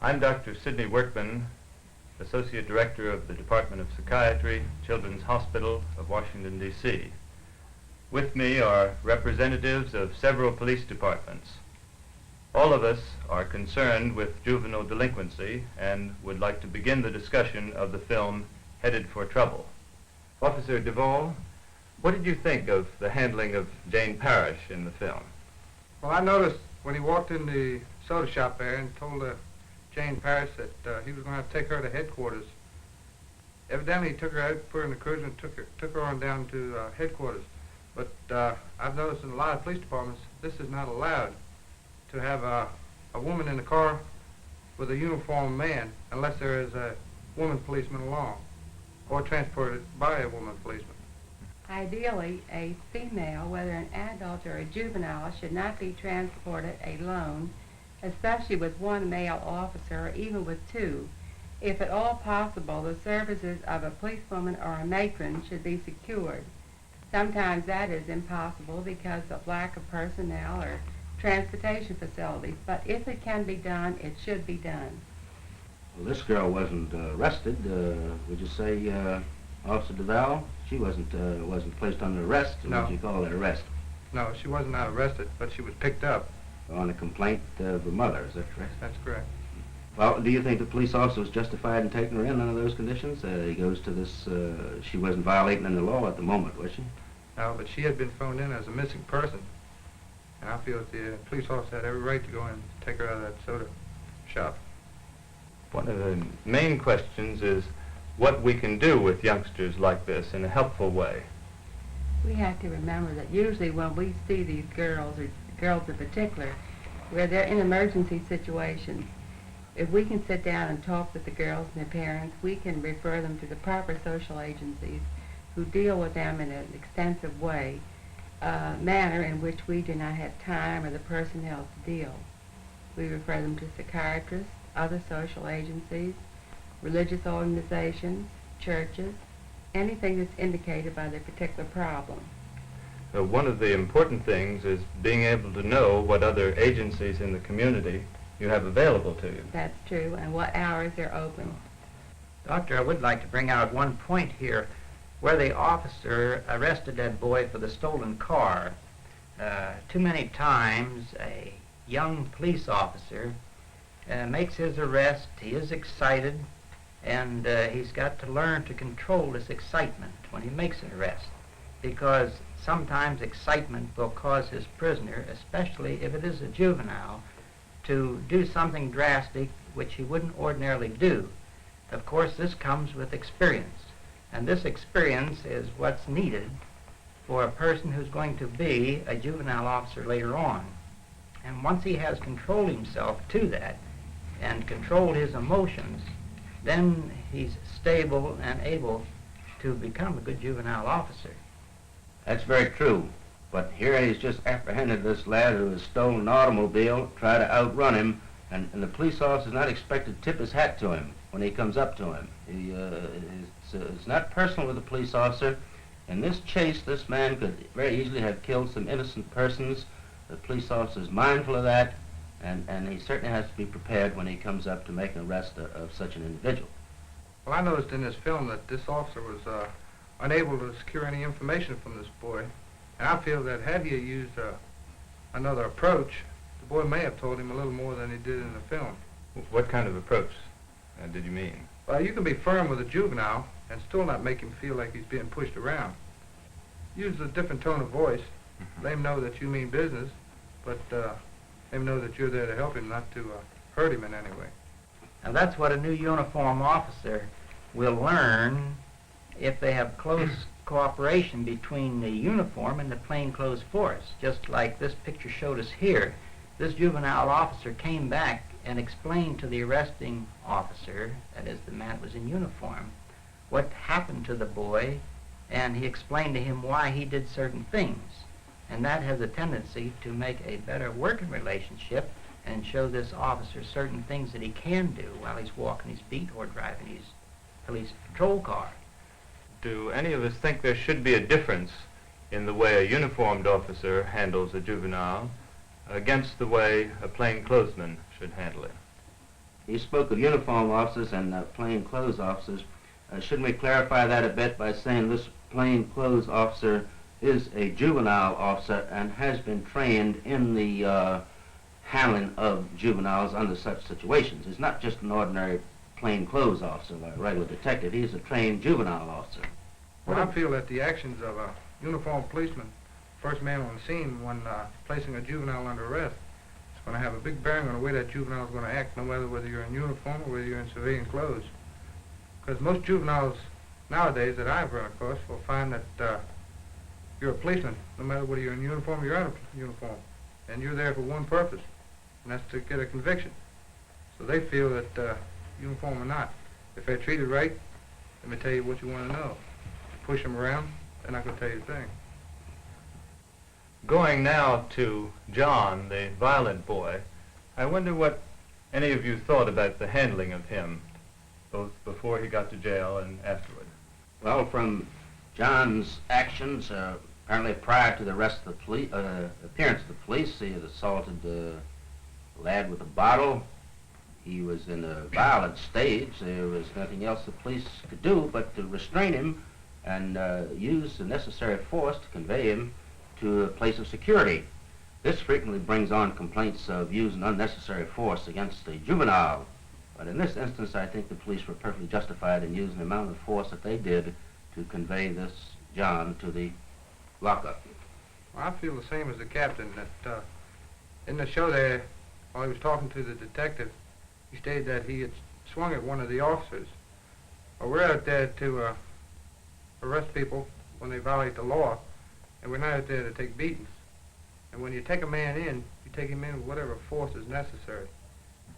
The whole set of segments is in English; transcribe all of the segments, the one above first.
I'm Dr. Sidney Workman, Associate Director of the Department of Psychiatry, Children's Hospital of Washington, D.C. With me are representatives of several police departments. All of us are concerned with juvenile delinquency and would like to begin the discussion of the film Headed for Trouble. Officer Duvall, what did you think of the handling of Jane Parrish in the film? Well, I noticed when he walked in the soda shop there and told Jane Parrish that he was going to have to take her to headquarters. Evidently, he took her out, put her in the cruiser, and took her on down to headquarters. But I've noticed in a lot of police departments, this is not allowed to have a woman in the car with a uniformed man unless there is a woman policeman along or transported by a woman policeman. Ideally, a female, whether an adult or a juvenile, should not be transported alone, especially with one male officer or even with two. If at all possible, the services of a policewoman or a matron should be secured. Sometimes that is impossible because of lack of personnel or transportation facilities, but if it can be done, it should be done. Well, this girl wasn't arrested. Would you say, Officer Duvall? She wasn't placed under arrest. No. What do you call that, arrest? No, she was not arrested, but she was picked up. On a complaint of her mother, is that correct? That's correct. Well, do you think the police officer was justified in taking her in under those conditions? He goes to this, she wasn't violating any law at the moment, was she? No, but she had been phoned in as a missing person. And I feel that the police officer had every right to go in and take her out of that soda shop. One of the main questions is what we can do with youngsters like this in a helpful way. We have to remember that usually when we see these girls, or girls in particular, where they're in emergency situations, if we can sit down and talk with the girls and their parents, we can refer them to the proper social agencies who deal with them in an extensive way, manner in which we do not have time or the personnel to deal. We refer them to psychiatrists, other social agencies, religious organizations, churches, anything that's indicated by their particular problem. One of the important things is being able to know what other agencies in the community you have available to you. That's true, and what hours they're open. Doctor, I would like to bring out one point here where the officer arrested that boy for the stolen car. Too many times a young police officer makes his arrest, he is excited, and he's got to learn to control this excitement when he makes an arrest, because sometimes excitement will cause his prisoner, especially if it is a juvenile, to do something drastic which he wouldn't ordinarily do. Of course, this comes with experience, and this experience is what's needed for a person who's going to be a juvenile officer later on. And once he has controlled himself to that and controlled his emotions, then he's stable and able to become a good juvenile officer. That's very true. But here he's just apprehended this lad who has stolen an automobile, tried to outrun him, and the police officer's not expected to tip his hat to him when he comes up to him. It's not personal with the police officer. In this chase, this man could very easily have killed some innocent persons. The police officer is mindful of that, and he certainly has to be prepared when he comes up to make an arrest of such an individual. Well, I noticed in this film that this officer was unable to secure any information from this boy. And I feel that had he used another approach, the boy may have told him a little more than he did in the film. What kind of approach did you mean? Well, you can be firm with a juvenile and still not make him feel like he's being pushed around. Use a different tone of voice. Let him know that you mean business, but let him know that you're there to help him, not to hurt him in any way. Now that's what a new uniform officer will learn if they have close cooperation between the uniform and the plainclothes force. Just like this picture showed us here, this juvenile officer came back and explained to the arresting officer, that is the man that was in uniform, what happened to the boy, and he explained to him why he did certain things. And that has a tendency to make a better working relationship and show this officer certain things that he can do while he's walking his beat or driving his police patrol car. Do any of us think there should be a difference in the way a uniformed officer handles a juvenile against the way a plainclothesman should handle it? he spoke of uniform officers and plain clothes officers. Shouldn't we clarify that a bit by saying this plain clothes officer is a juvenile officer and has been trained in the handling of juveniles under such situations? He's not just an ordinary plain clothes officer like a regular detective. He's a trained juvenile officer. Well, I feel that the actions of a uniformed policeman, first man on the scene when placing a juvenile under arrest, is going to have a big bearing on the way that juvenile is going to act, no matter whether you're in uniform or whether you're in civilian clothes. Because most juveniles nowadays that I've run across will find that you're a policeman, no matter whether you're in uniform or you're out of uniform. And you're there for one purpose, and that's to get a conviction. So they feel that, uniform or not, if they're treated right, let me tell you what you want to know. Push them around, they're not going to tell you a thing. Going now to John, the violent boy, I wonder what any of you thought about the handling of him, both before he got to jail and afterward. Well, from John's actions, apparently prior to the arrest of the appearance of the police, he had assaulted the lad with a bottle. He was in a violent stage. There was nothing else the police could do but to restrain him and use the necessary force to convey him to a place of security. This frequently brings on complaints of using unnecessary force against a juvenile. But in this instance, I think the police were perfectly justified in using the amount of force that they did to convey this John to the lockup. Well, I feel the same as the captain, that in the show there, while he was talking to the detective, he stated that he had swung at one of the officers. Well, we're out there to arrest people when they violate the law, and we're not out there to take beatings. And when you take a man in, you take him in with whatever force is necessary.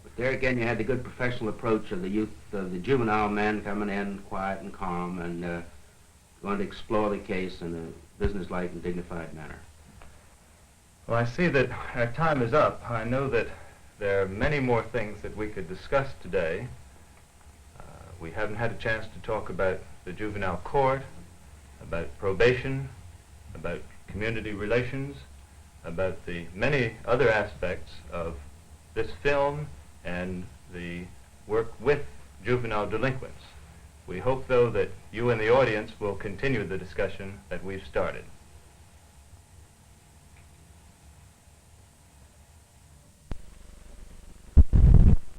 But there again, you had the good professional approach of the juvenile man coming in quiet and calm and going to explore the case in a businesslike and dignified manner. Well, I see that our time is up. I know that there are many more things that we could discuss today. We haven't had a chance to talk about the juvenile court, about probation, about community relations, about the many other aspects of this film and the work with juvenile delinquents. We hope, though, that you and the audience will continue the discussion that we've started.